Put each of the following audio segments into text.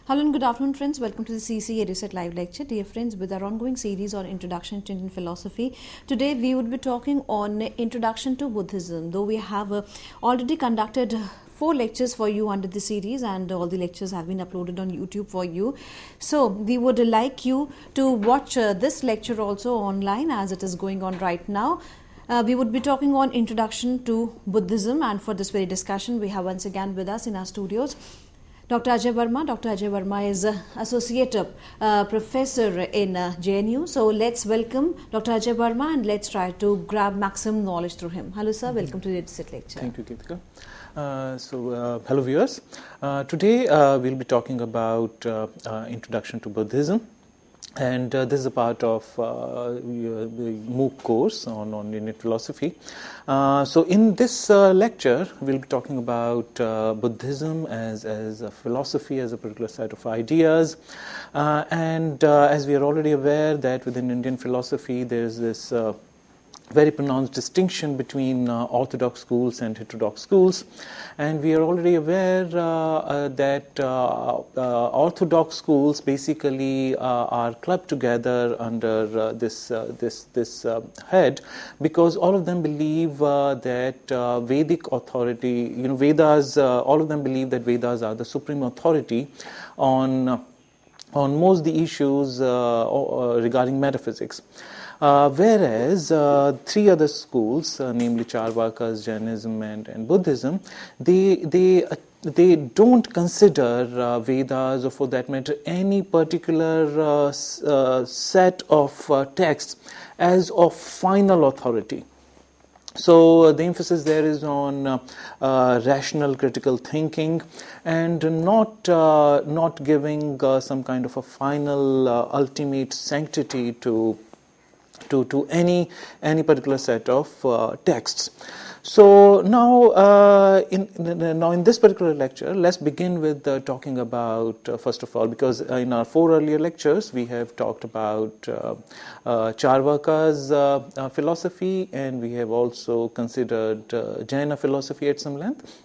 Hello and good afternoon, friends. Welcome to the CEC-UGC live lecture. Dear friends, with our ongoing series on Introduction to Indian Philosophy, today we would be talking on Introduction to Buddhism. Though we have already conducted 4 lectures for you under the series, and all the lectures have been uploaded on YouTube for you. So we would like you to watch this lecture also online as it is going on right now. We would be talking on Introduction to Buddhism, and for this very discussion we have once again with us in our studios Dr. Ajay Verma. Dr. Ajay Verma is Associate Professor in JNU. So let's welcome Dr. Ajay Verma and let's try to grab maximum knowledge through him. Hello sir, welcome to the lecture. Thank you, Geetika. Hello viewers. Today we'll be talking about Introduction to Buddhism. And this is a part of the MOOC course on Indian philosophy. So in this lecture, we'll be talking about Buddhism as a philosophy, as a particular set of ideas. And as we are already aware that within Indian philosophy, there's this very pronounced distinction between orthodox schools and heterodox schools, and we are already aware that orthodox schools basically are clubbed together under this head because all of them believe that Vedic authority, Vedas, all of them believe that Vedas are the supreme authority on most the issues regarding metaphysics. Whereas 3 other schools, namely Charvakas, Jainism, and Buddhism, they don't consider Vedas, or for that matter any particular set of texts as of final authority. So the emphasis there is on rational critical thinking and not giving some kind of a final ultimate sanctity to any particular set of texts. So now in this particular lecture, let's begin with talking about first of all, because in our 4 earlier lectures we have talked about Charvaka's philosophy, and we have also considered Jaina philosophy at some length.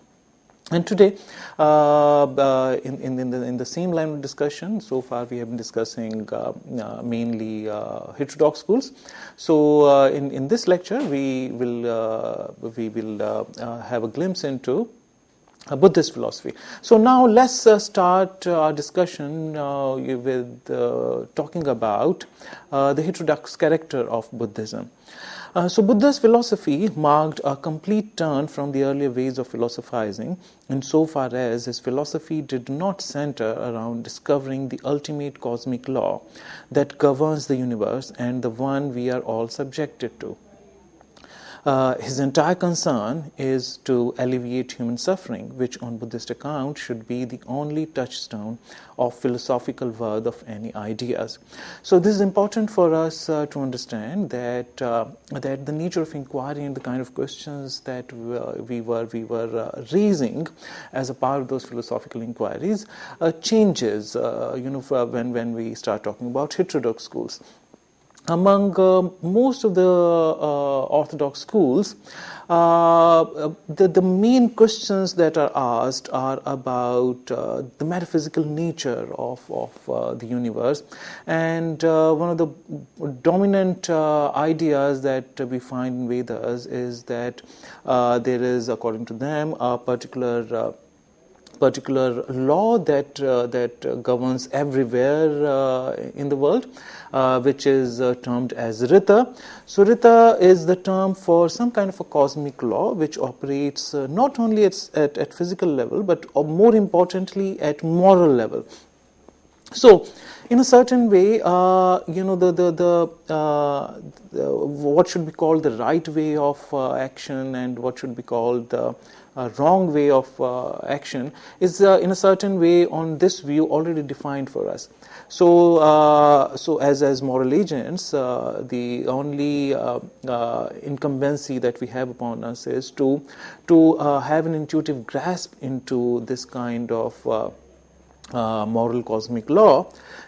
And today, in the same line of discussion, so far we have been discussing mainly heterodox schools. So in this lecture, we will have a glimpse into Buddhist philosophy. So now let's start our discussion with talking about the heterodox character of Buddhism. So Buddha's philosophy marked a complete turn from the earlier ways of philosophizing, insofar as his philosophy did not center around discovering the ultimate cosmic law that governs the universe and the one we are all subjected to. His entire concern is to alleviate human suffering, which on Buddhist account should be the only touchstone of philosophical worth of any ideas. So this is important for us to understand that the nature of inquiry and the kind of questions that we were raising as a part of those philosophical inquiries changes when we start talking about heterodox schools. Among most of the orthodox schools, the main questions that are asked are about the metaphysical nature of the universe, and one of the dominant ideas that we find in Vedas is that there is, according to them, a particular law that governs everywhere in the world, which is termed as Rita. So Rita is the term for some kind of a cosmic law which operates not only at physical level, but more importantly at moral level. So, in a certain way, what should be called the right way of action and what should be called the wrong way of action is, in a certain way, on this view already defined for us. So, as moral agents, the only incumbency that we have upon us is to have an intuitive grasp into this kind of moral cosmic law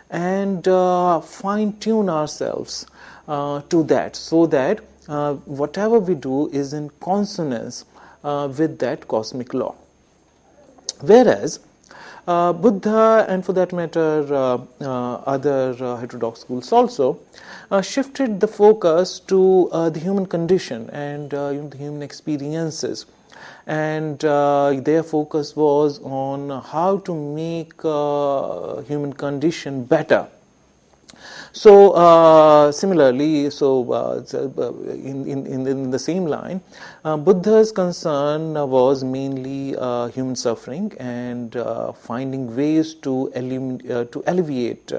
and fine-tune ourselves to that, so that whatever we do is in consonance with that cosmic law. Whereas Buddha, and for that matter, other heterodox schools also, shifted the focus to the human condition and the human experiences. And their focus was on how to make human condition better. So similarly, in the same line, Buddha's concern was mainly human suffering and finding ways to alleviate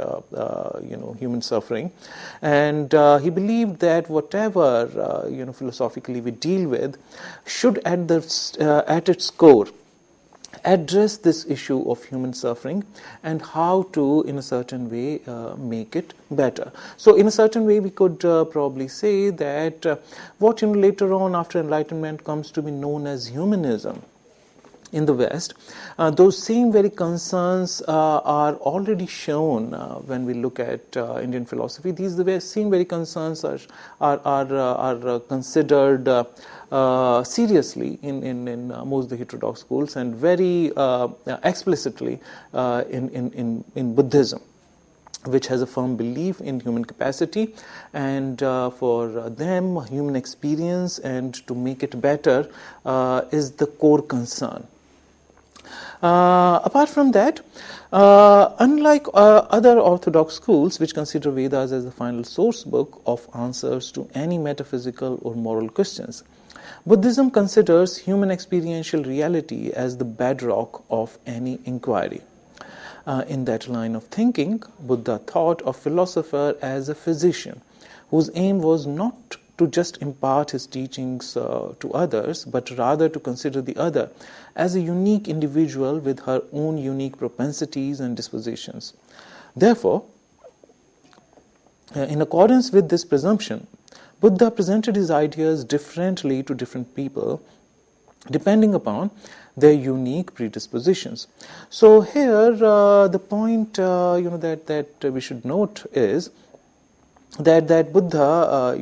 human suffering, and he believed that whatever philosophically we deal with should at its core address this issue of human suffering and how to, in a certain way, make it better. So, in a certain way, we could probably say that what later on, after Enlightenment, comes to be known as humanism in the West, those same very concerns are already shown when we look at Indian philosophy. These same very concerns are considered seriously in most of the heterodox schools, and very explicitly in Buddhism, which has a firm belief in human capacity, and for them, human experience and to make it better is the core concern. Apart from that, unlike other orthodox schools which consider Vedas as the final source book of answers to any metaphysical or moral questions, Buddhism considers human experiential reality as the bedrock of any inquiry. In that line of thinking, Buddha thought of philosopher as a physician whose aim was not to just impart his teachings to others, but rather to consider the other as a unique individual with her own unique propensities and dispositions. Therefore, in accordance with this presumption, Buddha presented his ideas differently to different people, depending upon their unique predispositions. So here, the point that we should note is that Buddha,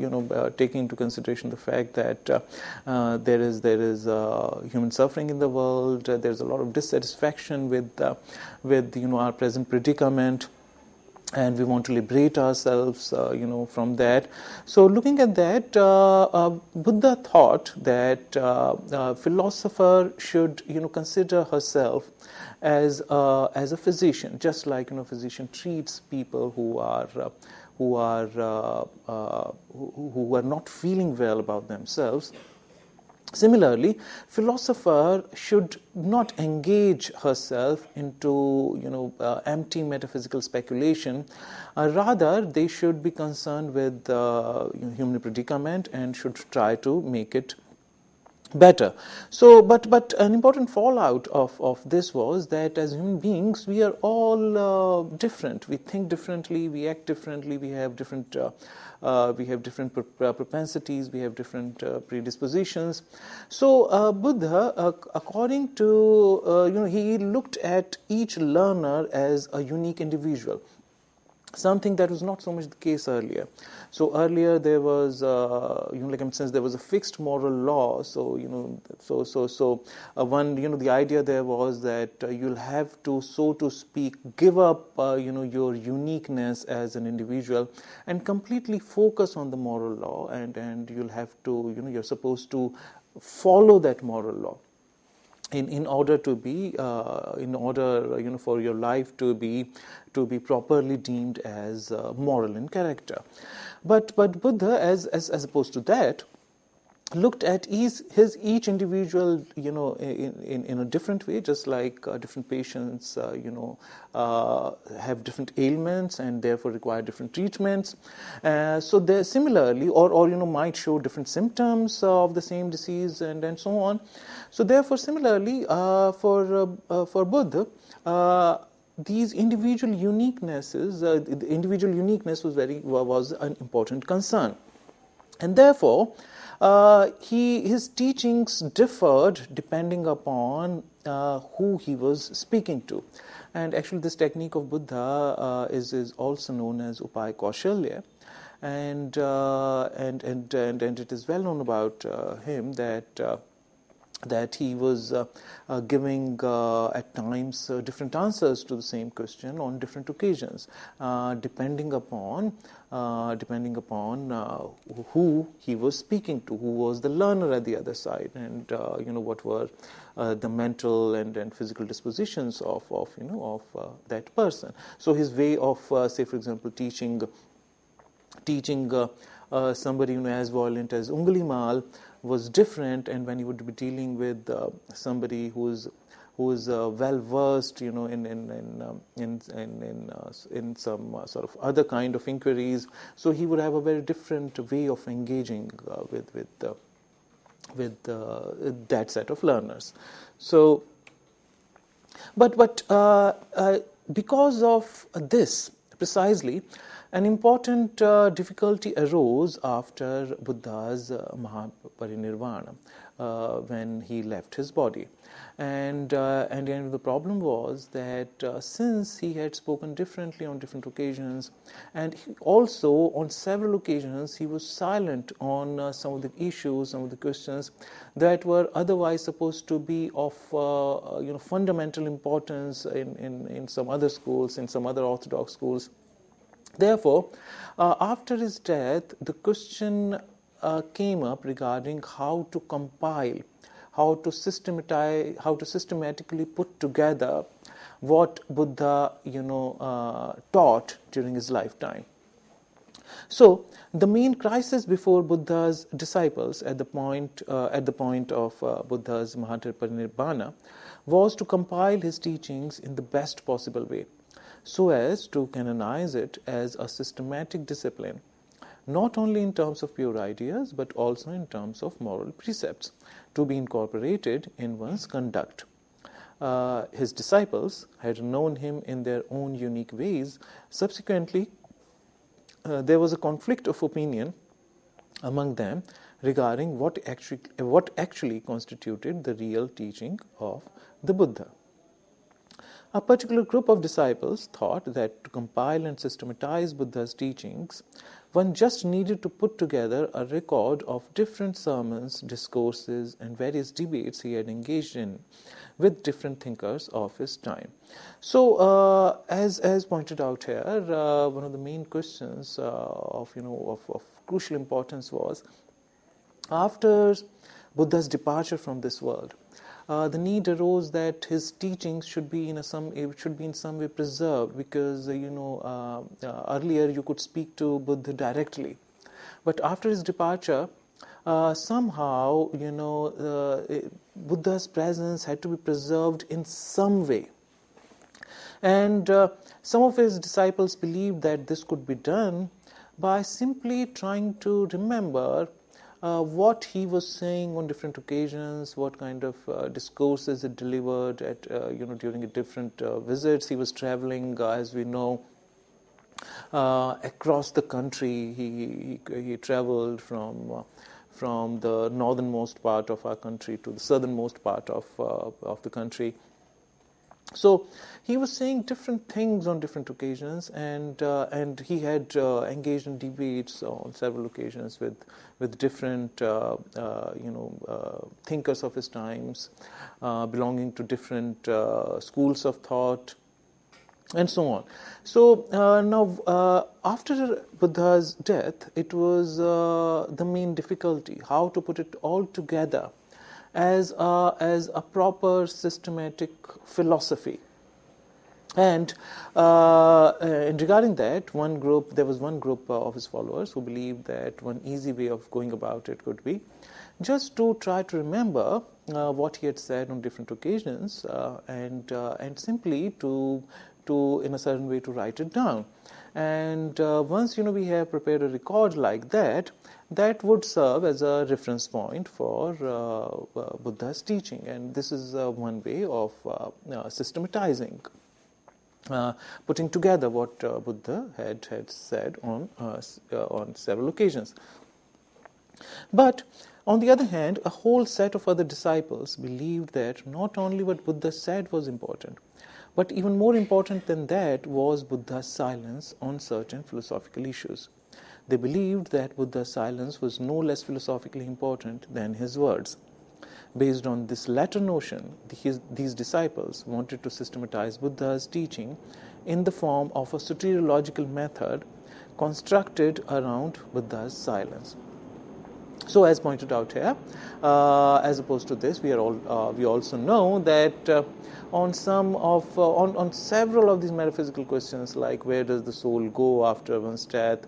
taking into consideration the fact that there is human suffering in the world, there's a lot of dissatisfaction with our present predicament, and we want to liberate ourselves, from that. So, looking at that, Buddha thought that philosopher should, consider herself as a physician, just like physician treats people who are not feeling well about themselves. Similarly, philosopher should not engage herself into empty metaphysical speculation. Rather, they should be concerned with human predicament and should try to make it better. So, but an important fallout of this was that as human beings, we are all different. We think differently, we act differently, we have different propensities, we have different predispositions. So, Buddha, according to he looked at each learner as a unique individual. Something that was not so much the case earlier. So earlier there was, since there was a fixed moral law. So the idea there was that you'll have to, so to speak, give up, your uniqueness as an individual and completely focus on the moral law, and you'll have to, you're supposed to follow that moral law. In order to be, for your life to be properly deemed as moral in character, but Buddha, as opposed to that, looked at each individual, in a different way, just like different patients, have different ailments and therefore require different treatments. So they similarly, or might show different symptoms of the same disease and so on. So therefore, similarly, for Buddha, these individual uniquenesses, the individual uniqueness was an important concern, and therefore, his teachings differed depending upon who he was speaking to. And actually this technique of Buddha is also known as Upaya Kaushalya, and it is well known about him that that he was giving at times different answers to the same question on different occasions, depending upon who he was speaking to, who was the learner at the other side, and what were the mental and physical dispositions of that person. So his way of, say for example, teaching somebody as violent as Ungalimal was different, and when he would be dealing with somebody who is well versed, in some sort of other kind of inquiries, so he would have a very different way of engaging with that set of learners. So, but because of this precisely, an important difficulty arose after Buddha's Mahaparinirvana, when he left his body. And the problem was that since he had spoken differently on different occasions, and also on several occasions he was silent on some of the issues, some of the questions that were otherwise supposed to be of fundamental importance in some other schools, in some other orthodox schools. Therefore, after his death, the question came up regarding how to compile, how to systematically put together what Buddha, taught during his lifetime. So, the main crisis before Buddha's disciples at the point of Buddha's Mahaparinirvana was to compile his teachings in the best possible way, so as to canonize it as a systematic discipline, not only in terms of pure ideas, but also in terms of moral precepts, to be incorporated in one's conduct. His disciples had known him in their own unique ways. Subsequently, there was a conflict of opinion among them regarding what actually constituted the real teaching of the Buddha. A particular group of disciples thought that to compile and systematize Buddha's teachings, one just needed to put together a record of different sermons, discourses, and various debates he had engaged in with different thinkers of his time. So, as pointed out here, one of the main questions of crucial importance was, after Buddha's departure from this world, the need arose that his teachings should be in some way preserved, because earlier you could speak to Buddha directly, but after his departure, somehow Buddha's presence had to be preserved in some way, and some of his disciples believed that this could be done by simply trying to remember what he was saying on different occasions, what kind of discourses he delivered at during different visits. He was traveling, as we know, across the country. He traveled from the northernmost part of our country to the southernmost part of the country. So he was saying different things on different occasions, and he had engaged in debates on several occasions with different thinkers of his times, belonging to different schools of thought, and so on. So now, after Buddha's death, it was the main difficulty how to put it all together as a proper systematic philosophy. And regarding that, there was one group of his followers who believed that one easy way of going about it could be just to try to remember what he had said on different occasions, and simply to in a certain way to write it down. And once we have prepared a record like that, that would serve as a reference point for Buddha's teaching. And this is one way of systematizing, putting together what Buddha had said on several occasions. But on the other hand, a whole set of other disciples believed that not only what Buddha said was important, but even more important than that was Buddha's silence on certain philosophical issues. They believed that Buddha's silence was no less philosophically important than his words. Based on this latter notion, these disciples wanted to systematize Buddha's teaching in the form of a soteriological method constructed around Buddha's silence. So, as pointed out here, as opposed to this, we also know that on several of these metaphysical questions, like where does the soul go after one's death,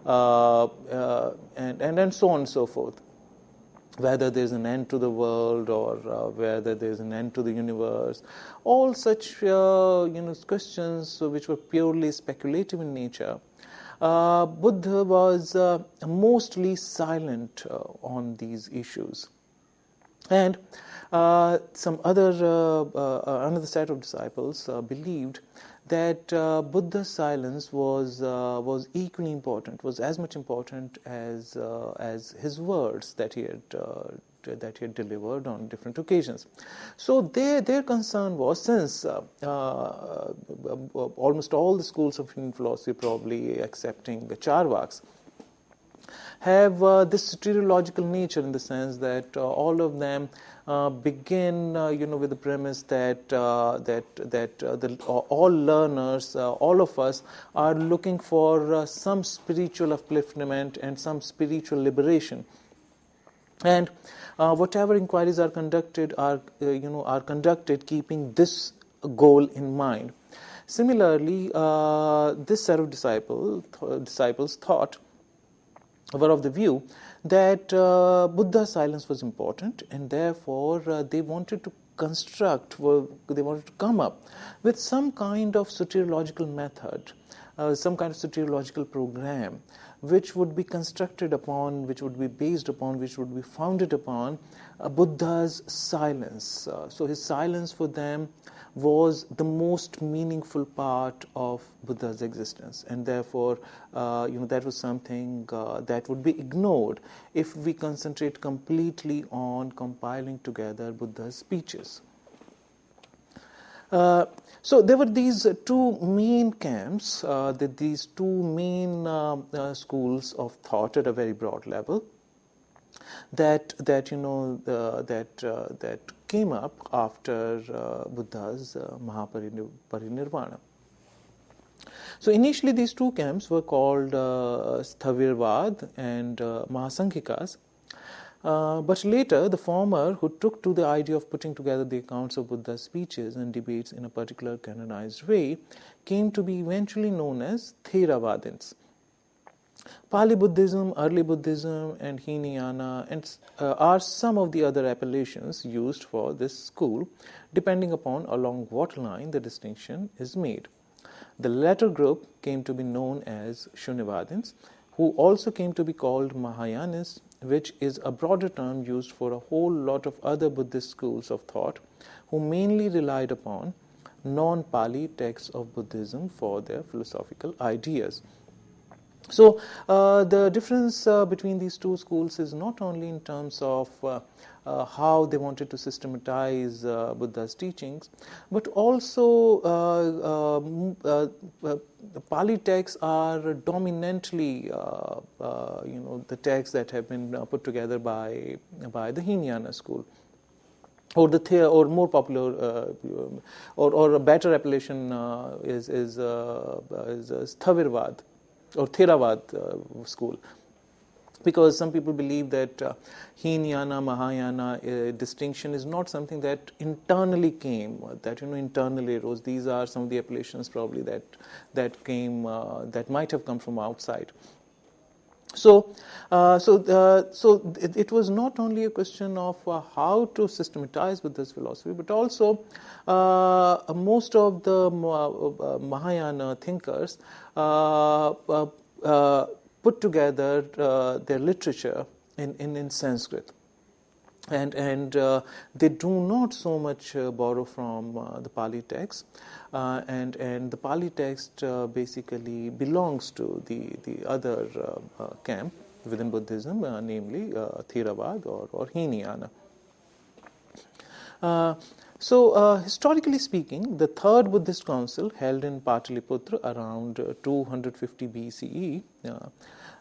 and so on and so forth, whether there's an end to the world or whether there's an end to the universe, all such questions which were purely speculative in nature, Buddha was mostly silent on these issues. And some another set of disciples believed that Buddha's silence was equally important, was as much important as his words that he had delivered on different occasions. So their concern was, since almost all the schools of Indian philosophy, probably excepting the Charvaks, have this soteriological nature, in the sense that all of them begin, with the premise that all learners, all of us, are looking for some spiritual upliftment and some spiritual liberation, and whatever inquiries are conducted are conducted keeping this goal in mind. Similarly, this set of disciples were of the view that Buddha's silence was important, and therefore they wanted to come up with some kind of soteriological method, some kind of soteriological program, which would be constructed upon, which would be based upon, which would be founded upon Buddha's silence. So his silence for them was the most meaningful part of Buddha's existence, and therefore that was something that would be ignored if we concentrate completely on compiling together Buddha's speeches. So there were these two main camps, these two main schools of thought at a very broad level that came up after Buddha's Mahaparinirvana. So initially these two camps were called Sthavirvad and Mahasangikas. But later, the former, who took to the idea of putting together the accounts of Buddha's speeches and debates in a particular canonized way, came to be eventually known as Theravadins. Pali Buddhism, early Buddhism, and Hinayana are some of the other appellations used for this school, depending upon along what line the distinction is made. The latter group came to be known as Shunyavadins, who also came to be called Mahayanis, which is a broader term used for a whole lot of other Buddhist schools of thought, who mainly relied upon non-Pali texts of Buddhism for their philosophical ideas. So the difference between these two schools is not only in terms of how they wanted to systematize Buddha's teachings, but also Pali texts are dominantly the texts that have been put together by the Hinayana school. Or or more popular, or a better appellation is Sthavirvad or Theravada school, because some people believe that Hinayana, Mahayana distinction is not something that internally came, that internally arose. These are some of the appellations probably that came, that might have come from outside. So it was not only a question of how to systematize Buddha's philosophy, but also most of the Mahayana thinkers put together their literature in Sanskrit. And they do not so much borrow from the Pali text, and the Pali text basically belongs to the other camp within Buddhism, namely Theravada or Hinayana. So historically speaking, the third Buddhist council held in Pataliputra around 250 BCE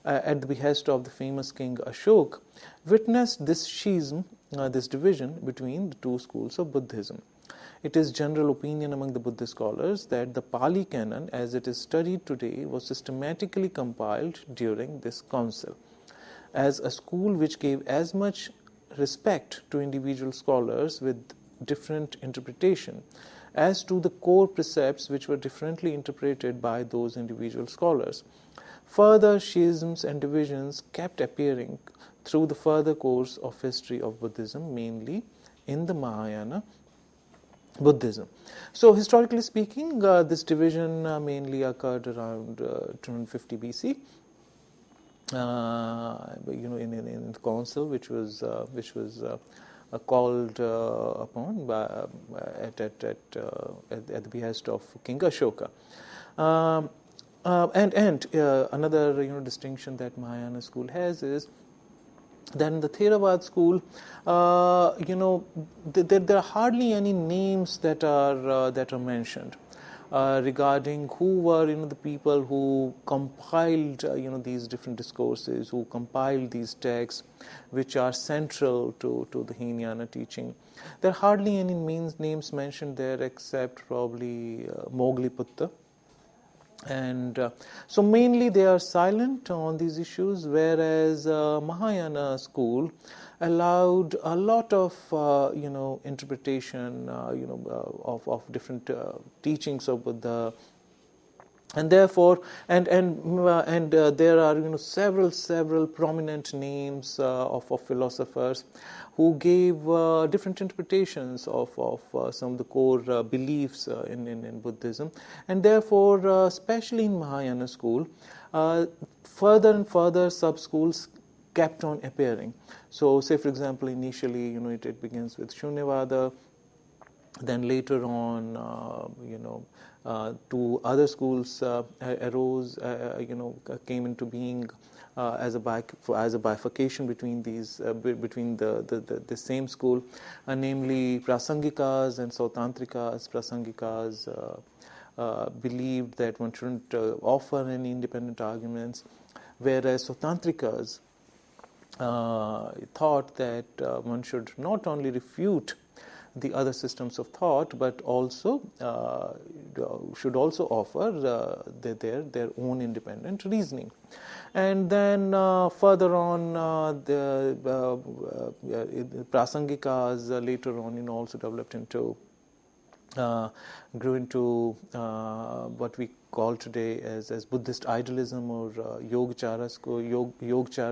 at the behest of the famous king Ashok, witnessed this schism, this division between the two schools of Buddhism. It is general opinion among the Buddhist scholars that the Pali Canon, as it is studied today, was systematically compiled during this council. As a school which gave as much respect to individual scholars with different interpretation as to the core precepts which were differently interpreted by those individual scholars. Further schisms and divisions kept appearing through the further course of history of Buddhism, mainly in the Mahayana Buddhism. So, historically speaking, this division mainly occurred around 250 BC. In the council, which was called upon by, at the behest of King Ashoka. Another distinction that Mahayana school has is that in the Theravada school, there are hardly any names that are mentioned regarding who were the people who compiled these different discourses, who compiled these texts which are central to the Hinayana teaching. There are hardly any names mentioned there except probably Mogliputta. And so mainly they are silent on these issues, whereas Mahayana school allowed a lot of interpretation of different teachings of Buddha, and therefore there are several prominent names of philosophers who gave different interpretations of some of the core beliefs in Buddhism, and therefore especially in Mahayana school, further and further sub-schools kept on appearing. So say for example initially it begins with Shunyavada, then later on two other schools arose, came into being as a bifurcation between these between the same school, namely Prasangikas and Sautantrikas. Prasangikas believed that one shouldn't offer any independent arguments, whereas Sautantrikas thought that one should not only refute the other systems of thought, but also should also offer their own independent reasoning. And then further on, the Prasangikas later on also developed into grew into what we call today as Buddhist idealism or Yogacara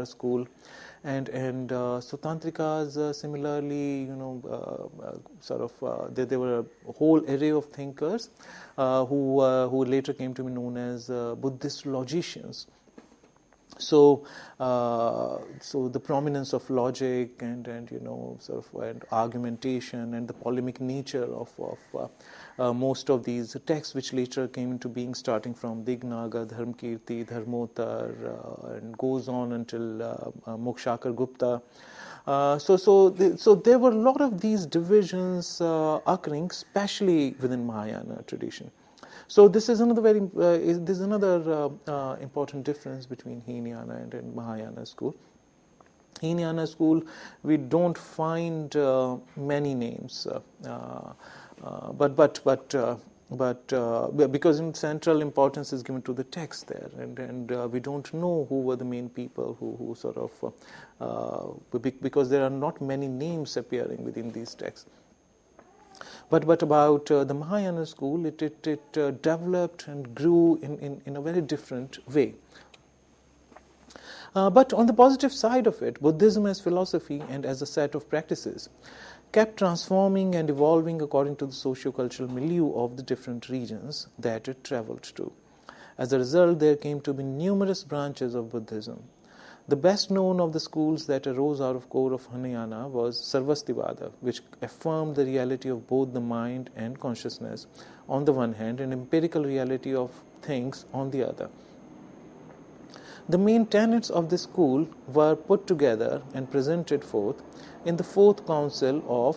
school, and Sautantrikas similarly there were a whole array of thinkers who later came to be known as Buddhist logicians. So the prominence of logic and argumentation and the polemic nature of most of these texts, which later came into being, starting from Dignaga, Dharmakirti, Dharmotar, and goes on until Mokshakar Gupta. So there were a lot of these divisions occurring, especially within Mahayana tradition. So this is another important difference between Hinayana and Mahayana school. Hinayana school, we don't find many names, but because central importance is given to the text there, and we don't know who were the main people who because there are not many names appearing within these texts. But about the Mahayana school, it developed and grew in a very different way. But on the positive side of it, Buddhism as philosophy and as a set of practices kept transforming and evolving according to the socio-cultural milieu of the different regions that it traveled to. As a result, there came to be numerous branches of Buddhism. The best known of the schools that arose out of core of Hinayana was Sarvastivada, which affirmed the reality of both the mind and consciousness on the one hand and empirical reality of things on the other. The main tenets of this school were put together and presented forth in the fourth council of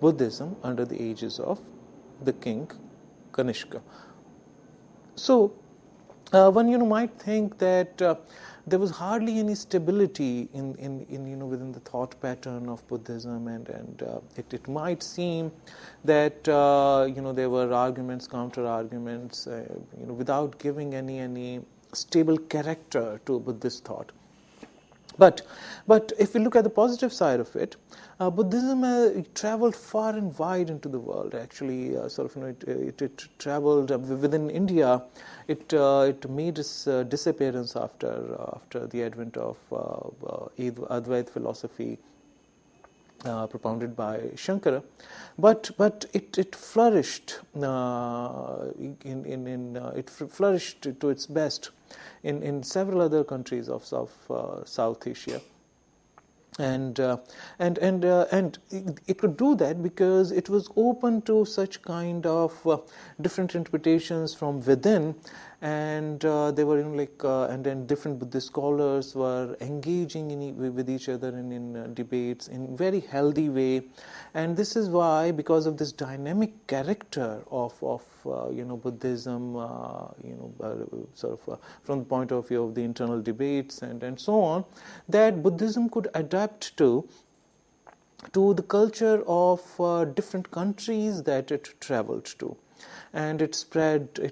Buddhism under the aegis of the king Kanishka. So, One might think that there was hardly any stability in within the thought pattern of Buddhism, and it might seem that there were arguments, counter arguments, without giving any stable character to Buddhist thought. But if we look at the positive side of it, Buddhism traveled far and wide into the world. Actually, it traveled within India. It made its disappearance after the advent of Advaita philosophy propounded by Shankara, but it flourished it flourished to its best in several other countries of South Asia. And it could do that because it was open to such kind of different interpretations from within, and they were and then different Buddhist scholars were engaging with each other in debates in very healthy way, and this is why, because of this dynamic character of Buddhism, from the point of view of the internal debates and so on, that Buddhism could adapt to the culture of different countries that it traveled to, and it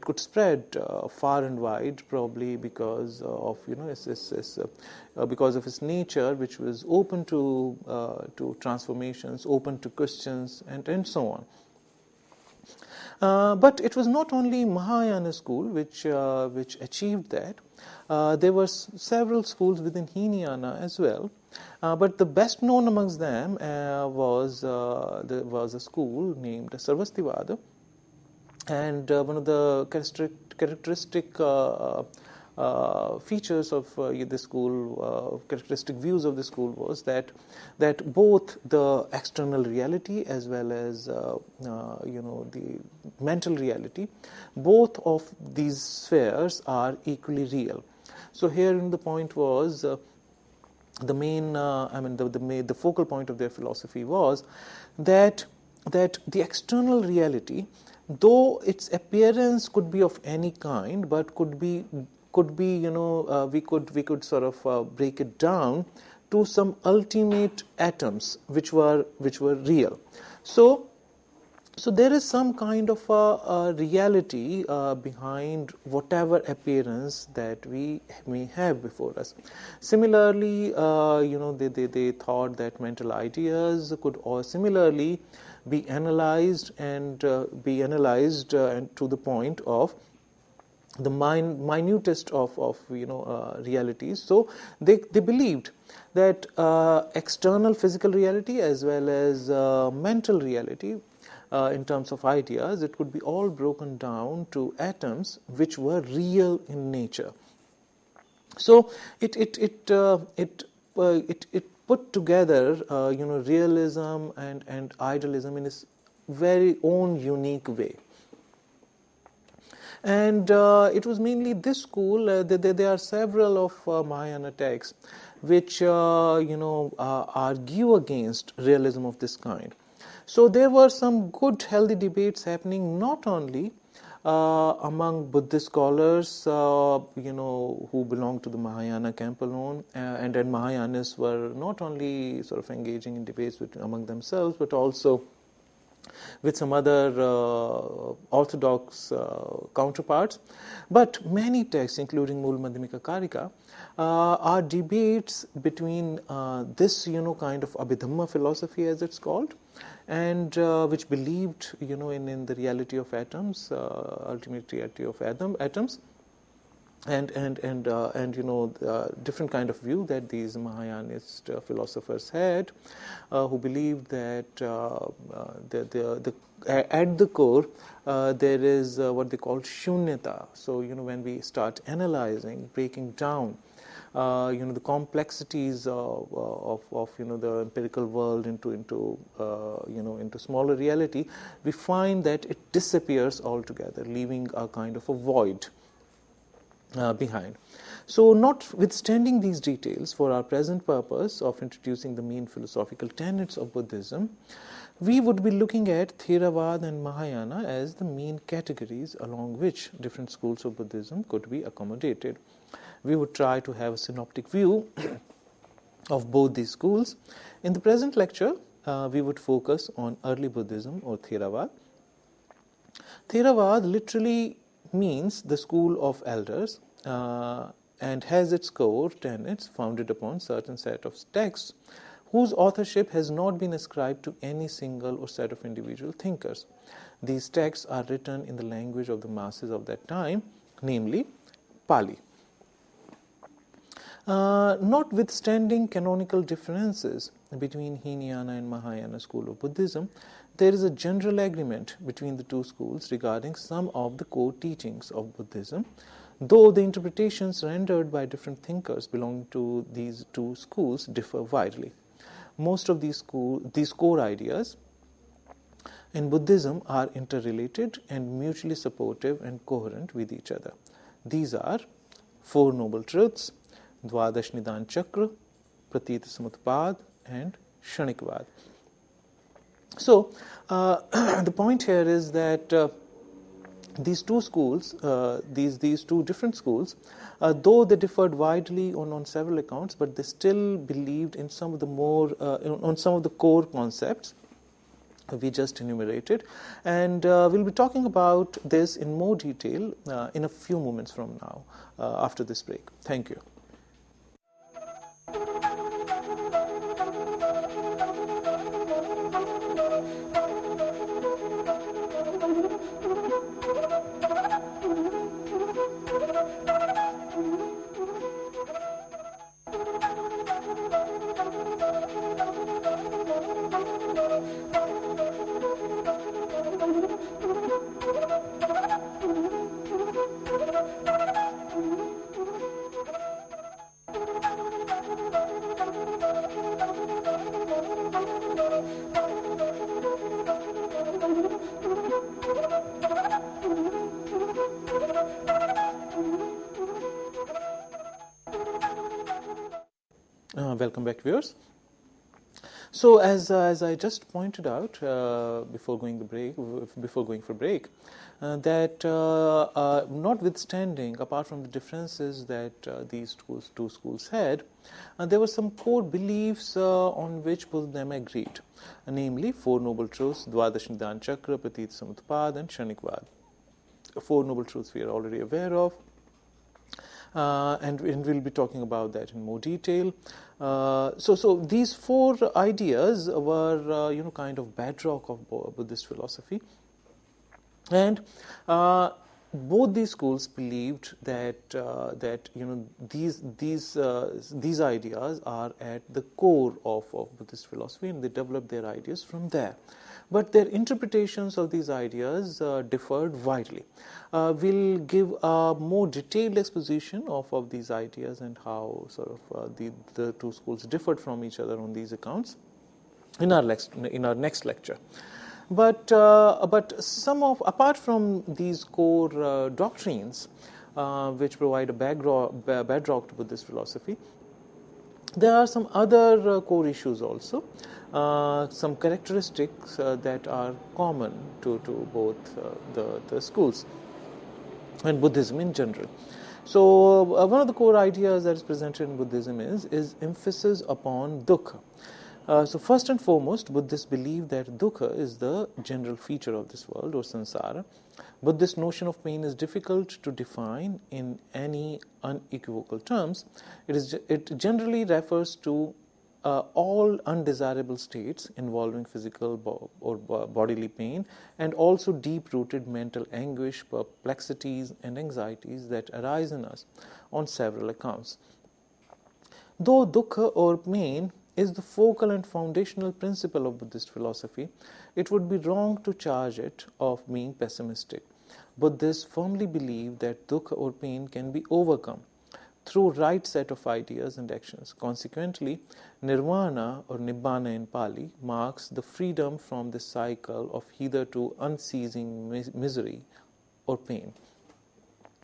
could spread far and wide, probably because of because of its nature, which was open to transformations, open to questions, and so on. But it was not only Mahayana school which achieved that. There were several schools within Hinayana as well, but the best known amongst them was a school named Sarvastivada, and one of the characteristic features of this school, characteristic views of the school was that both the external reality as well as the mental reality, both of these spheres are equally real. So here the point was the main, the focal point of their philosophy was that the external reality, though its appearance could be of any kind, but could be we could sort of break it down to some ultimate atoms which were real. So there is some kind of a reality behind whatever appearance that we may have before us. Similarly, they thought that mental ideas could similarly be analyzed and to the point of the minutest of realities. So they believed that external physical reality as well as mental reality, in terms of ideas, it could be all broken down to atoms which were real in nature. So it put together realism and idealism in its very own unique way. And it was mainly this school. There are several of Mahayana texts which argue against realism of this kind. So there were some good, healthy debates happening not only among Buddhist scholars, who belonged to the Mahayana camp alone, and then Mahayanas were not only sort of engaging in debates among themselves, but also with some other orthodox counterparts. But many texts, including Mool Madhyamika Karika, are debates between this kind of Abhidhamma philosophy, as it's called, and which believed in the reality of atoms, ultimate reality of atoms, and different kind of view that these Mahayanist philosophers had, who believed that at the core there is what they call shunyata. So when we start analyzing, breaking down the complexities of the empirical world into smaller reality, we find that it disappears altogether, leaving a kind of a void behind. So, notwithstanding these details, for our present purpose of introducing the main philosophical tenets of Buddhism, We would be looking at Theravada and Mahayana as the main categories along which different schools of Buddhism could be accommodated. We would try to have a synoptic view of both these schools. In the present lecture, we would focus on early Buddhism or Theravada. Theravada literally means the school of elders and has its core tenets founded upon certain set of texts whose authorship has not been ascribed to any single or set of individual thinkers. These texts are written in the language of the masses of that time, namely Pali. Notwithstanding canonical differences between Hinayana and Mahayana school of Buddhism, there is a general agreement between the two schools regarding some of the core teachings of Buddhism, though the interpretations rendered by different thinkers belonging to these two schools differ widely. Most of these core ideas in Buddhism are interrelated and mutually supportive and coherent with each other. These are Four Noble Truths, Dvadash Nidan Chakra, Pratita Samutpad, and Shanikvad. So, the point here is that these two schools, these two different schools, though they differed widely on several accounts, but they still believed in some of the more on some of the core concepts we just enumerated, and we'll be talking about this in more detail in a few moments from now, after this break. Thank you. Welcome back, viewers. So, as I just pointed out before going for break, that notwithstanding, apart from the differences that these two schools had, there were some core beliefs on which both of them agreed, namely Four Noble Truths, Dvadash Nidan Chakra, Pratita Samutpad, and Shanikvad. Four Noble Truths we are already aware of. And we'll be talking about that in more detail. So these four ideas were, kind of bedrock of Buddhist philosophy, and both these schools believed that these ideas are at the core of Buddhist philosophy, and they developed their ideas from there. But their interpretations of these ideas differed widely. We'll give a more detailed exposition of these ideas and how sort of the two schools differed from each other on these accounts in our next lecture. But apart from these core doctrines, which provide a bedrock to Buddhist philosophy, there are some other core issues also, some characteristics that are common to both the schools and Buddhism in general. So one of the core ideas that is presented in Buddhism is emphasis upon dukkha. So first and foremost, Buddhists believe that dukkha is the general feature of this world, or samsara. But this notion of pain is difficult to define in any unequivocal terms. It generally refers to all undesirable states involving physical or bodily pain, and also deep-rooted mental anguish, perplexities, and anxieties that arise in us on several accounts. Though dukkha or pain is the focal and foundational principle of Buddhist philosophy, it would be wrong to charge it of being pessimistic. Buddhists firmly believe that dukkha or pain can be overcome through right set of ideas and actions. Consequently, nirvana or nibbana in Pali marks the freedom from the cycle of hitherto unceasing misery or pain.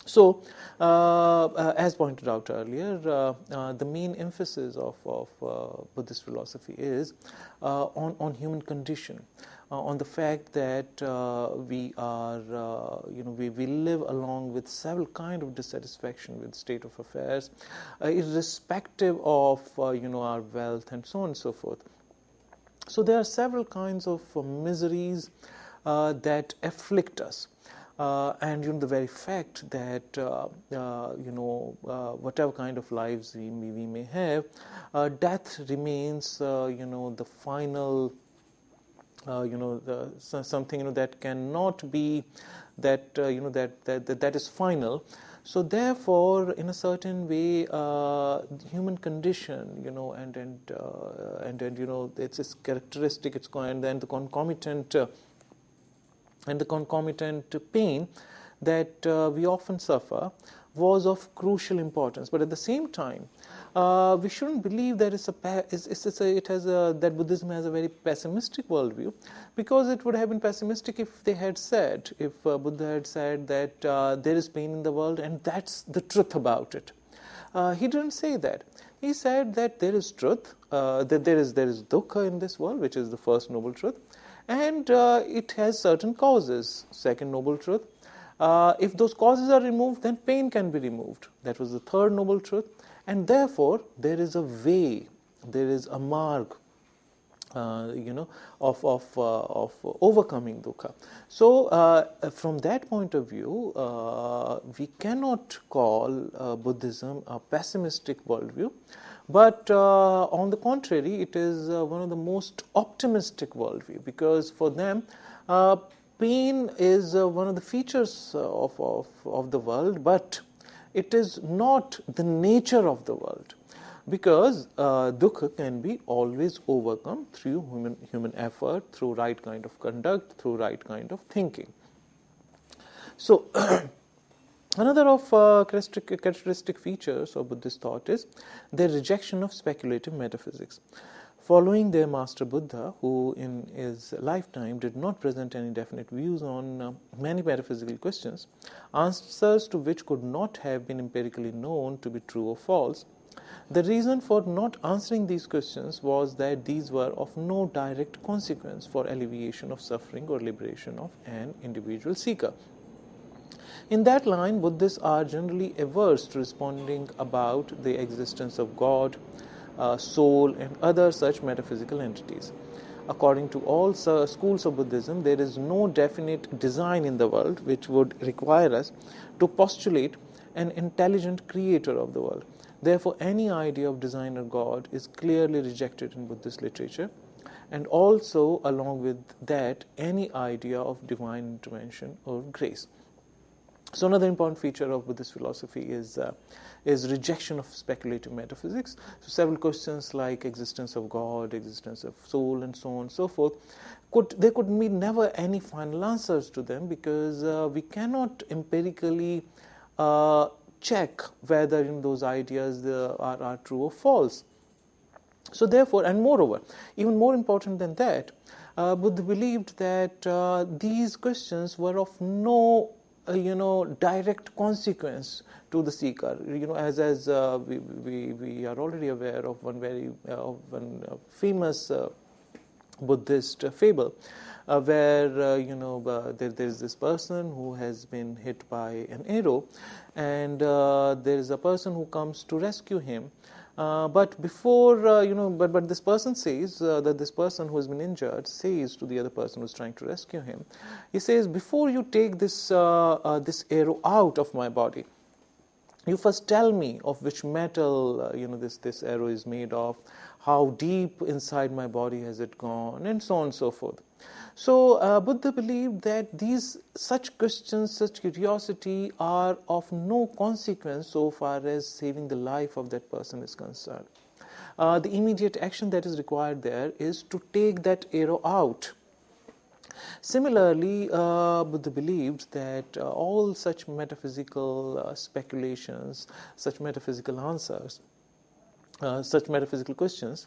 So, as pointed out earlier, the main emphasis of Buddhist philosophy is on human condition, on the fact that we are, we live along with several kind of dissatisfaction with state of affairs, irrespective of our wealth and so on and so forth. So there are several kinds of miseries that afflict us. And the very fact that whatever kind of lives we may have, death remains the final something that cannot be that is final. So therefore, in a certain way, human condition, and its characteristic, its and then the concomitant pain that we often suffer was of crucial importance. But at the same time, we shouldn't believe that that Buddhism has a very pessimistic worldview, because it would have been pessimistic if Buddha had said that there is pain in the world and that's the truth about it. He didn't say that. He said that there is truth, that there is dukkha in this world, which is the first noble truth, and it has certain causes, second noble truth. If those causes are removed, then pain can be removed. That was the third noble truth. And therefore, there is a way, there is a marg, of overcoming dukkha. So, from that point of view, we cannot call Buddhism a pessimistic worldview, but on the contrary, it is one of the most optimistic worldview, because for them, pain is one of the features of the world, but it is not the nature of the world, because dukkha can be always overcome through human effort, through right kind of conduct, through right kind of thinking. So, another of characteristic features of Buddhist thought is their rejection of speculative metaphysics. Following their master Buddha, who in his lifetime did not present any definite views on many metaphysical questions, answers to which could not have been empirically known to be true or false, the reason for not answering these questions was that these were of no direct consequence for alleviation of suffering or liberation of an individual seeker. In that line, Buddhists are generally averse to responding about the existence of God, soul, and other such metaphysical entities. According to all schools of Buddhism, there is no definite design in the world which would require us to postulate an intelligent creator of the world. Therefore, any idea of design or God is clearly rejected in Buddhist literature, and also, along with that, any idea of divine intervention or grace. So another important feature of Buddhist philosophy is rejection of speculative metaphysics. So several questions like existence of God, existence of soul, and so on and so forth, there could be never any final answers to them, because we cannot empirically check whether those ideas are true or false. So therefore, and moreover, even more important than that, Buddha believed that these questions were of no direct consequence to the seeker. As we are already aware of one famous Buddhist fable, where there is this person who has been hit by an arrow, and there is a person who comes to rescue him. But before, but this person says that this person who has been injured says to the other person who is trying to rescue him, he says, before you take this arrow out of my body, you first tell me of which metal this arrow is made of, how deep inside my body has it gone, and so on and so forth. So Buddha believed that such questions, such curiosity are of no consequence so far as saving the life of that person is concerned. The immediate action that is required there is to take that arrow out. Similarly, Buddha believed that all such metaphysical speculations, such metaphysical answers, such metaphysical questions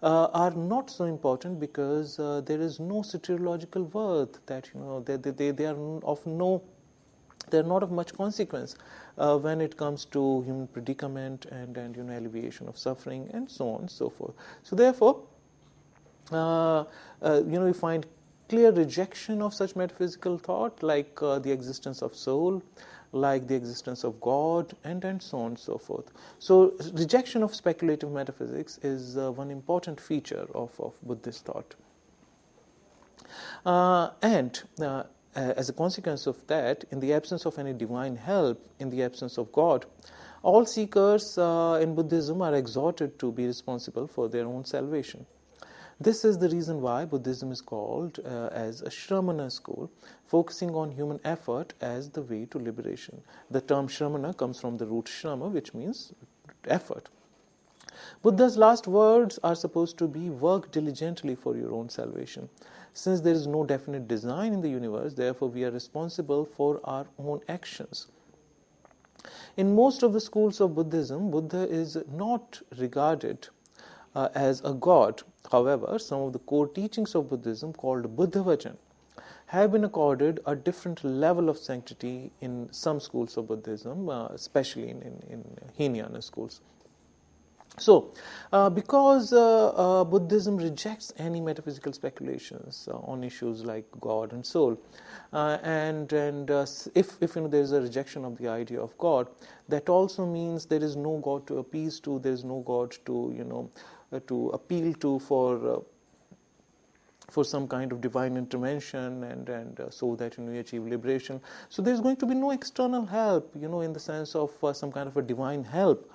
are not so important, because there is no soteriological worth, that they are of no they're not of much consequence when it comes to human predicament and alleviation of suffering and so on and so forth. So therefore, we find clear rejection of such metaphysical thought, like the existence of soul, like the existence of God, and so on and so forth. So rejection of speculative metaphysics is one important feature of Buddhist thought. As a consequence of that, in the absence of any divine help, in the absence of God, all seekers in Buddhism are exhorted to be responsible for their own salvation. This is the reason why Buddhism is called as a Shramana school, focusing on human effort as the way to liberation. The term Shramana comes from the root Shrama, which means effort. Buddha's last words are supposed to be, work diligently for your own salvation. Since there is no definite design in the universe, therefore we are responsible for our own actions. In most of the schools of Buddhism, Buddha is not regarded as a god. However, some of the core teachings of Buddhism, called Buddha Vachan, have been accorded a different level of sanctity in some schools of Buddhism, especially in Hinayana schools. So, because Buddhism rejects any metaphysical speculations on issues like God and soul, if there is a rejection of the idea of God, that also means there is no God to appease to, there is no God to to appeal to for some kind of divine intervention and so that we achieve liberation. So there is going to be no external help, in the sense of some kind of a divine help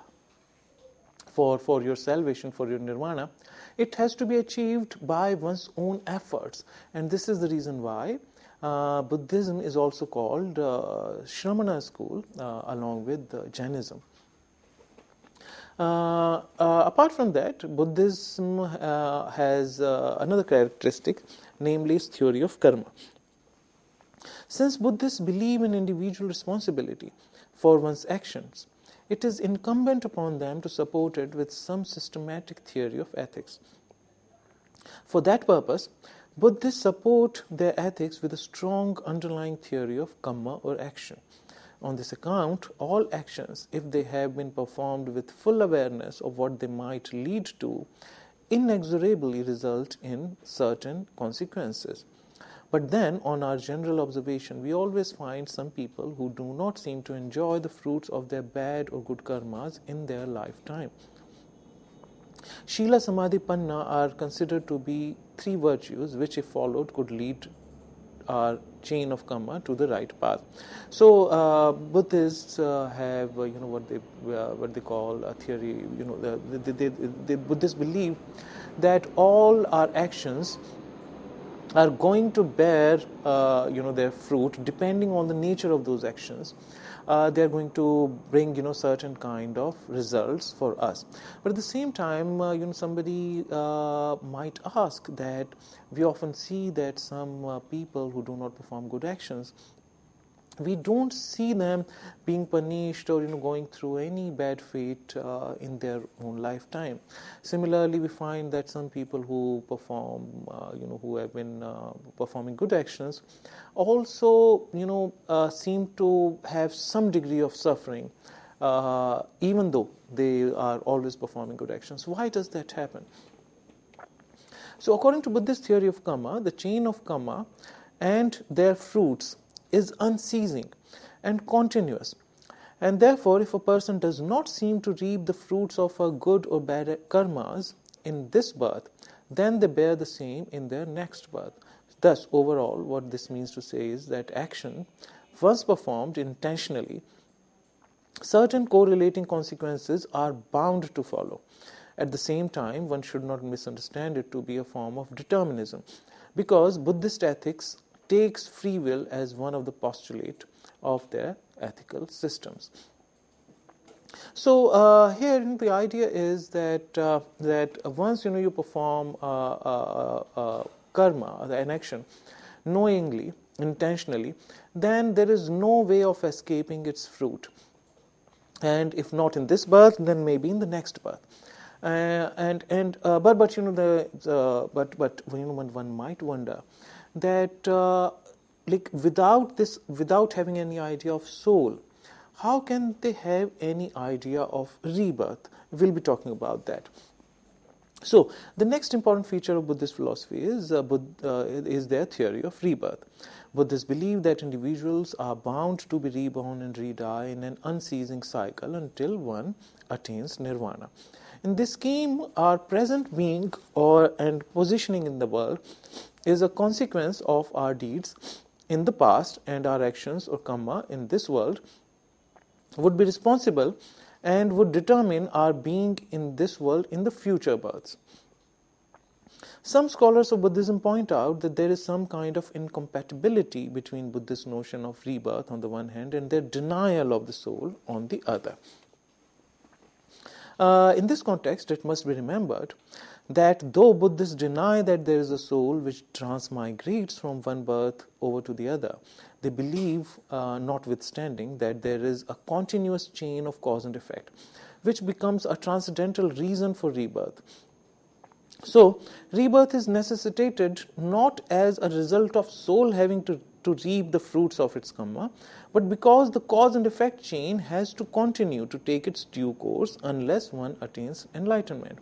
for your salvation, for your nirvana. It has to be achieved by one's own efforts, and this is the reason why Buddhism is also called Shramana school, along with Jainism. Apart from that, Buddhism has another characteristic, namely its theory of karma. Since Buddhists believe in individual responsibility for one's actions, it is incumbent upon them to support it with some systematic theory of ethics. For that purpose, Buddhists support their ethics with a strong underlying theory of karma or action. On this account, all actions, if they have been performed with full awareness of what they might lead to, inexorably result in certain consequences. But then, on our general observation, we always find some people who do not seem to enjoy the fruits of their bad or good karmas in their lifetime. Shila, Samadhi, Panna are considered to be three virtues which, if followed, could lead our chain of karma to the right path. So Buddhists have what they call a theory. The Buddhists believe that all our actions are going to bear their fruit depending on the nature of those actions. They are going to bring certain kind of results for us. But at the same time, somebody might ask that we often see that some people who do not perform good actions, we don't see them being punished or going through any bad fate in their own lifetime. Similarly, we find that some people who perform, who have been performing good actions, also seem to have some degree of suffering, even though they are always performing good actions. Why does that happen? So, according to Buddhist theory of karma, the chain of karma and their fruits is unceasing and continuous, and therefore if a person does not seem to reap the fruits of her good or bad karmas in this birth, then they bear the same in their next birth. Thus, overall, what this means to say is that action, once performed intentionally, certain correlating consequences are bound to follow. At the same time, one should not misunderstand it to be a form of determinism, because Buddhist ethics takes free will as one of the postulates of their ethical systems. So here the idea is that once you perform karma, an action, knowingly, intentionally, then there is no way of escaping its fruit. And if not in this birth, then maybe in the next birth. But one might wonder that like without having any idea of soul, how can they have any idea of rebirth? We'll be talking about that. So the next important feature of Buddhist philosophy is their theory of rebirth. Buddhists believe that individuals are bound to be reborn and re-die in an unceasing cycle until one attains nirvana. In this scheme, our present being and positioning in the world is a consequence of our deeds in the past, and our actions or karma in this world would be responsible and would determine our being in this world in the future births. Some scholars of Buddhism point out that there is some kind of incompatibility between Buddhist notion of rebirth on the one hand and their denial of the soul on the other. In this context, it must be remembered that though Buddhists deny that there is a soul which transmigrates from one birth over to the other, they believe, notwithstanding, that there is a continuous chain of cause and effect, which becomes a transcendental reason for rebirth. So, rebirth is necessitated not as a result of soul having to reap the fruits of its karma, but because the cause and effect chain has to continue to take its due course unless one attains enlightenment.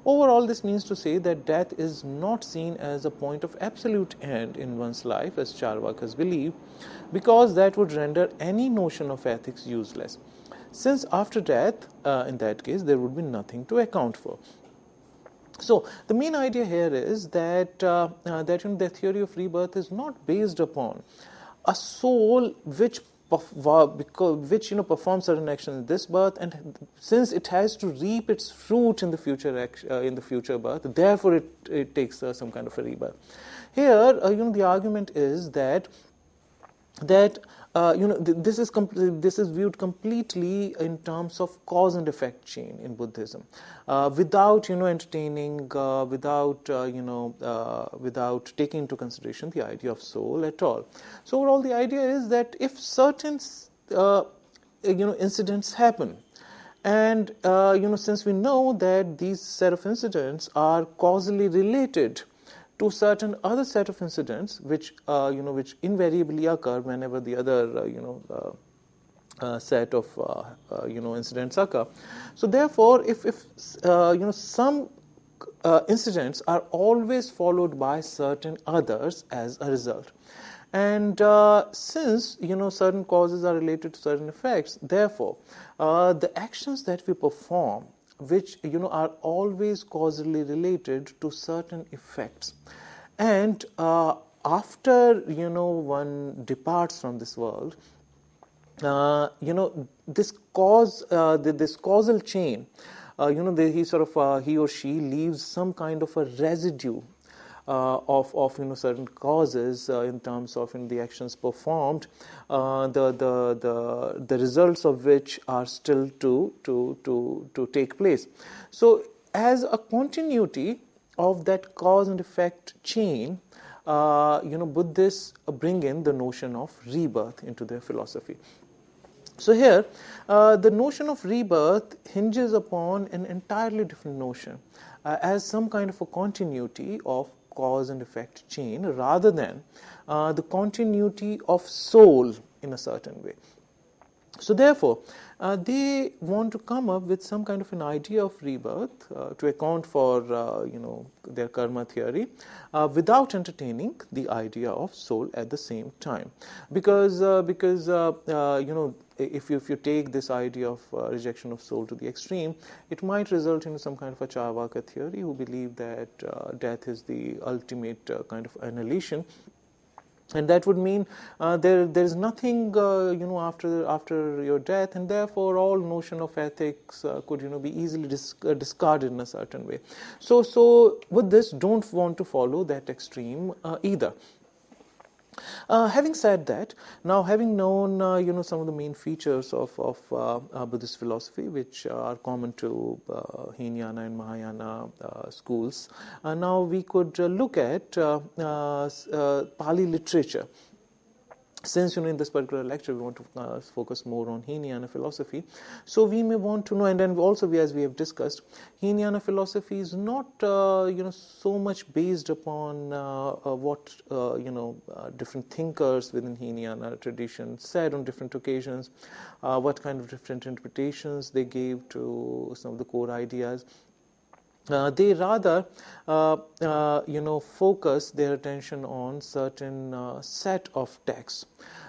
Overall, this means to say that death is not seen as a point of absolute end in one's life, as Charvakas believe, because that would render any notion of ethics useless, since after death, in that case, there would be nothing to account for. So, the main idea here is that the theory of rebirth is not based upon a soul which performs certain actions in this birth, and since it has to reap its fruit in the future birth, therefore it takes some kind of a rebirth. Here, the argument is that this is viewed completely in terms of cause and effect chain in Buddhism, without entertaining, without taking into consideration the idea of soul at all. So overall, the idea is that if certain incidents happen, and since we know that these set of incidents are causally related to certain other set of incidents which invariably occur whenever the other set of incidents occur. So therefore, if some incidents are always followed by certain others as a result, and since certain causes are related to certain effects, therefore the actions that we perform, which are always causally related to certain effects, and after one departs from this world, this causal chain, he or she leaves some kind of a residue of certain causes in terms of the actions performed, the results of which are still to take place. So, as a continuity of that cause and effect chain, Buddhists bring in the notion of rebirth into their philosophy. So here, the notion of rebirth hinges upon an entirely different notion, as some kind of a continuity of cause and effect chain, rather than the continuity of soul in a certain way. So therefore, they want to come up with some kind of an idea of rebirth to account for their karma theory, without entertaining the idea of soul at the same time, because if you take this idea of rejection of soul to the extreme, it might result in some kind of a Charvaka theory who believe that death is the ultimate kind of annihilation. And that would mean there is nothing after your death, and therefore all notion of ethics could be easily discarded in a certain way. So Buddhists don't want to follow that extreme either. Having said that, now having known some of the main features of Buddhist philosophy, which are common to Hinayana and Mahayana schools, now we could look at Pali literature. since in this particular lecture we want to focus more on Hinayana philosophy, so we may want to know, and then also as we have discussed, Hinayana philosophy is not so much based upon what different thinkers within Hinayana tradition said on different occasions, what kind of different interpretations they gave to some of the core ideas. They rather, focus their attention on certain set of texts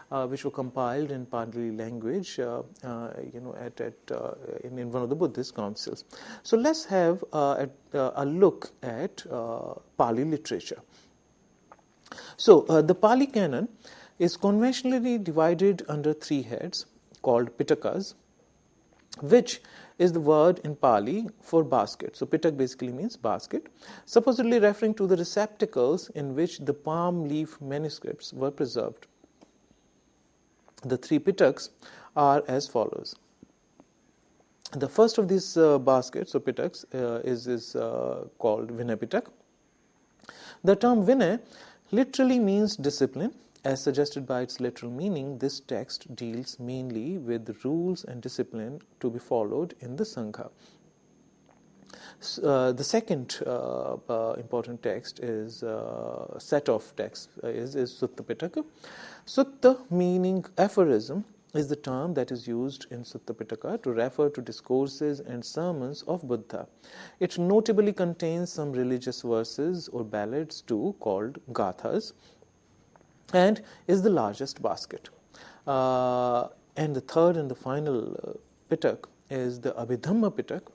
which were compiled in Pali language, in one of the Buddhist councils. So let's have a look at Pali literature. So the Pali canon is conventionally divided under three heads called Pitakas, which is the word in Pali for basket. So Pitak basically means basket, supposedly referring to the receptacles in which the palm leaf manuscripts were preserved. The three Pitaks are as follows. The first of these baskets or Pitaks is called Vinay Pitak. The term Vinay literally means discipline. As suggested by its literal meaning, this text deals mainly with rules and discipline to be followed in the Sangha. The second important text is set of texts is Sutta Pitaka. Sutta, meaning aphorism, is the term that is used in Sutta Pitaka to refer to discourses and sermons of Buddha. It notably contains some religious verses or ballads too, called gathas, and is the largest basket. And the third and the final Pitak is the Abhidhamma Pitak.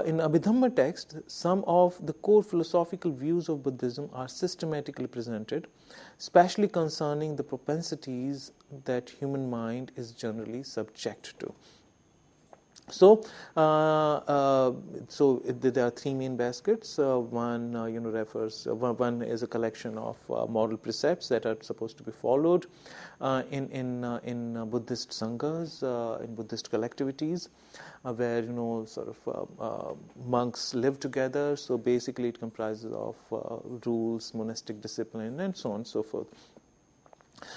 In Abhidhamma text, some of the core philosophical views of Buddhism are systematically presented, especially concerning the propensities that human mind is generally subject to. So, there are three main baskets. One, refers. One is a collection of moral precepts that are supposed to be followed in Buddhist sanghas, in Buddhist collectivities, where monks live together. So basically, it comprises of rules, monastic discipline, and so on and so forth.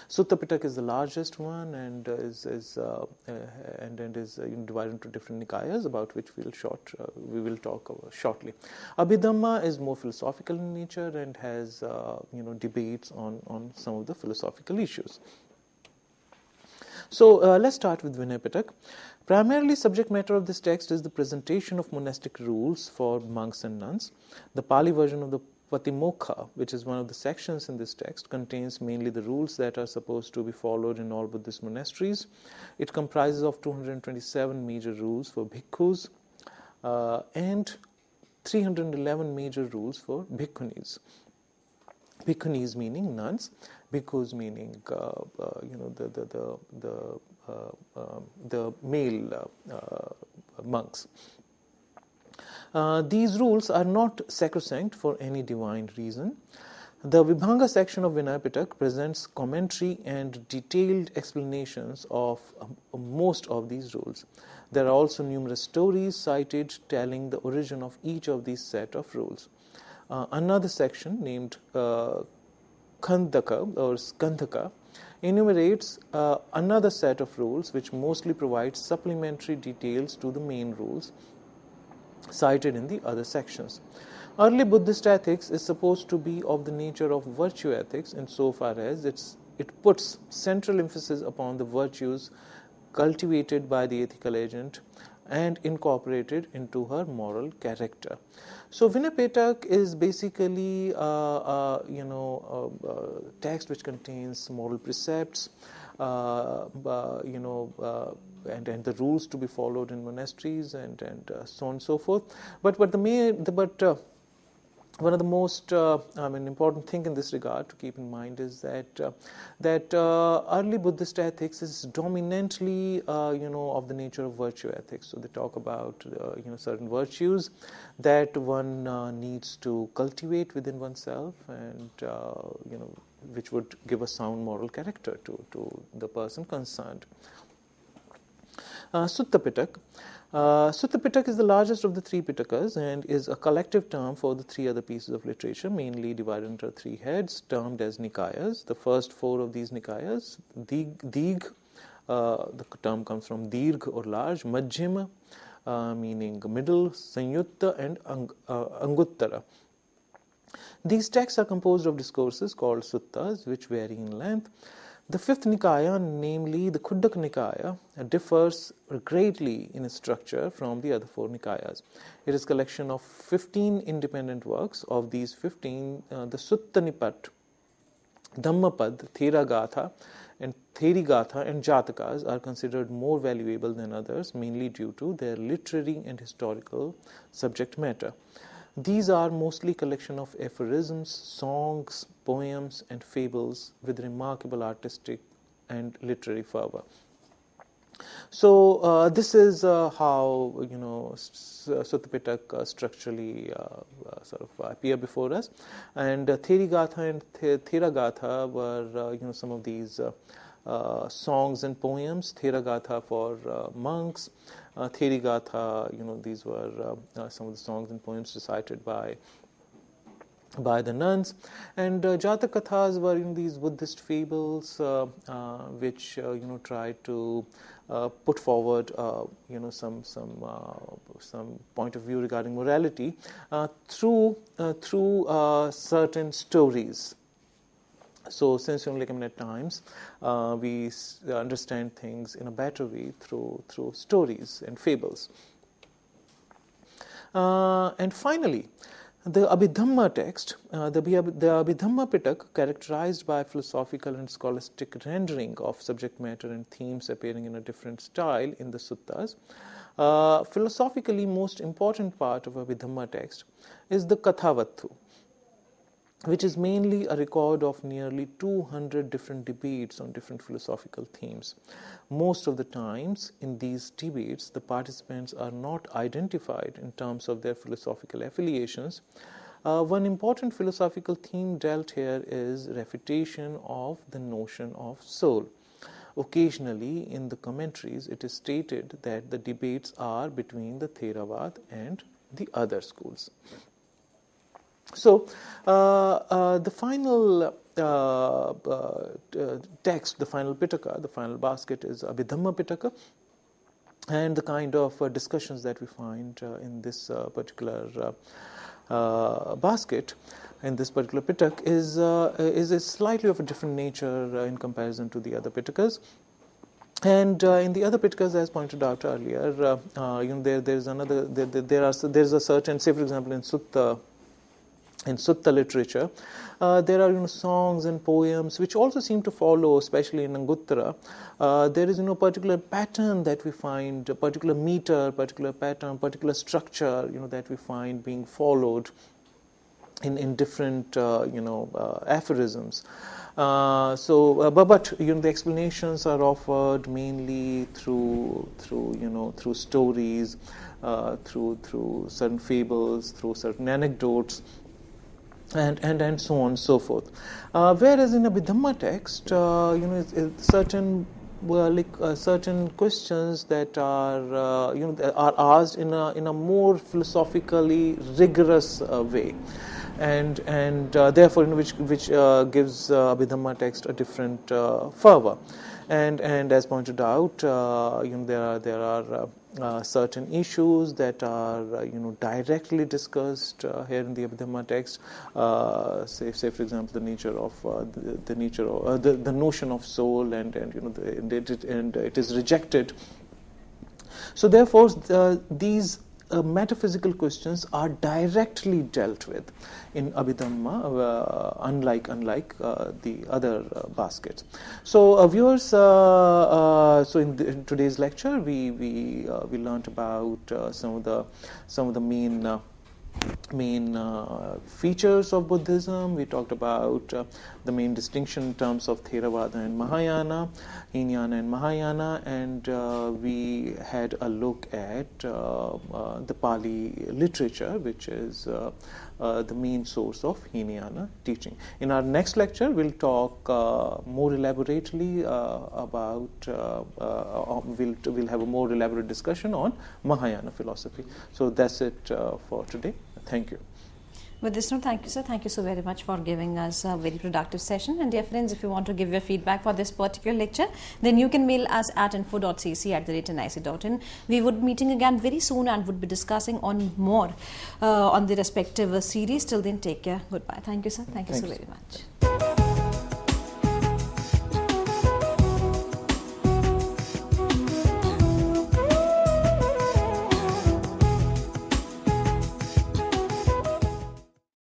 Sutta Pitaka is the largest one and is divided into different nikayas, about which we will talk shortly. Abhidhamma is more philosophical in nature and has debates on some of the philosophical issues. So let's start with Vinay Pitak. Primarily, subject matter of this text is the presentation of monastic rules for monks and nuns. The Pali version of the Patimokha, which is one of the sections in this text, contains mainly the rules that are supposed to be followed in all Buddhist monasteries. It comprises of 227 major rules for bhikkhus and 311 major rules for bhikkhunis. Bhikkhunis meaning nuns, bhikkhus meaning the male monks. These rules are not sacrosanct for any divine reason. The Vibhanga section of Vinaya Pitak presents commentary and detailed explanations of most of these rules. There are also numerous stories cited telling the origin of each of these set of rules. Another section named Khandaka or Skandhaka enumerates another set of rules which mostly provides supplementary details to the main rules cited in the other sections. Early Buddhist ethics is supposed to be of the nature of virtue ethics insofar as it puts central emphasis upon the virtues cultivated by the ethical agent and incorporated into her moral character. So Vinaya Pitak is basically a text which contains moral precepts, and the rules to be followed in monasteries and so on and so forth. But one of the most important thing in this regard to keep in mind is that early Buddhist ethics is dominantly of the nature of virtue ethics. So they talk about certain virtues that one needs to cultivate within oneself, and which would give a sound moral character to the person concerned. Sutta Pitaka. Sutta Pitaka is the largest of the three Pitakas and is a collective term for the three other pieces of literature, mainly divided into three heads, termed as Nikayas. The first four of these Nikayas, Dig, the term comes from Dirgh or large, Majjhima, meaning middle, Sanyutta, and Anguttara. These texts are composed of discourses called suttas, which vary in length. The fifth Nikaya, namely the Khuddaka Nikaya, differs greatly in its structure from the other four Nikayas. It is a collection of 15 independent works. Of these 15, the Sutta Nipat, Dhammapad, Theragatha, and Therigatha and Jatakas are considered more valuable than others, mainly due to their literary and historical subject matter. These are mostly collection of aphorisms, songs, poems, and fables with remarkable artistic and literary fervor. So this is how Sutta Pitaka structurally sort of appear before us, and Therigatha and Theragatha were some of these songs and poems. Theragatha for monks, Therigatha, these were some of the songs and poems recited by the nuns, and Jatakathas were these Buddhist fables which try to put forward some point of view regarding morality through certain stories. So since at times we understand things in a better way through stories and fables. And finally, the Abhidhamma text, the Abhidhamma Pitaka, characterized by philosophical and scholastic rendering of subject matter and themes appearing in a different style in the suttas. Philosophically, most important part of Abhidhamma text is the Kathavattu, which is mainly a record of nearly 200 different debates on different philosophical themes. Most of the times in these debates, the participants are not identified in terms of their philosophical affiliations. One important philosophical theme dealt here is refutation of the notion of soul. Occasionally, in the commentaries, it is stated that the debates are between the Theravada and the other schools. So, the final text, the final Pitaka, the final basket is Abhidhamma Pitaka, and the kind of discussions that we find in this particular basket, in this particular Pitaka, is slightly of a different nature in comparison to the other Pitakas. And in the other Pitakas, as pointed out earlier, there's a certain, say for example in Sutta literature, there are songs and poems which also seem to follow, especially in Anguttara. There is particular pattern that we find, a particular meter, particular pattern, particular structure that we find being followed in different aphorisms. But the explanations are offered mainly through stories, through certain fables, through certain anecdotes, and so on and so forth. Whereas in a Abhidhamma text, certain questions that are asked in a more philosophically rigorous way, and therefore which gives Abhidhamma text a different fervor. And as pointed out, there are certain issues that are directly discussed here in the Abhidhamma text. Say for example, the notion of soul, and it is rejected. So therefore, these metaphysical questions are directly dealt with in Abhidhamma, unlike the other baskets. So viewers, so in today's lecture, we learned about some of the main features of Buddhism. We talked about the main distinction in terms of Theravada and Mahayana, Hinayana and Mahayana, and we had a look at the Pali literature, which is the main source of Hinayana teaching. In our next lecture, we'll talk more elaborately we'll have a more elaborate discussion on Mahayana philosophy. So that's it for today. Thank you. With this note, thank you, sir. Thank you so very much for giving us a very productive session. And dear friends, if you want to give your feedback for this particular lecture, then you can mail us at info.cc@nic.in. We would be meeting again very soon and would be discussing on more on the respective series. Till then, take care. Goodbye. Thank you, sir. Thank you so very much.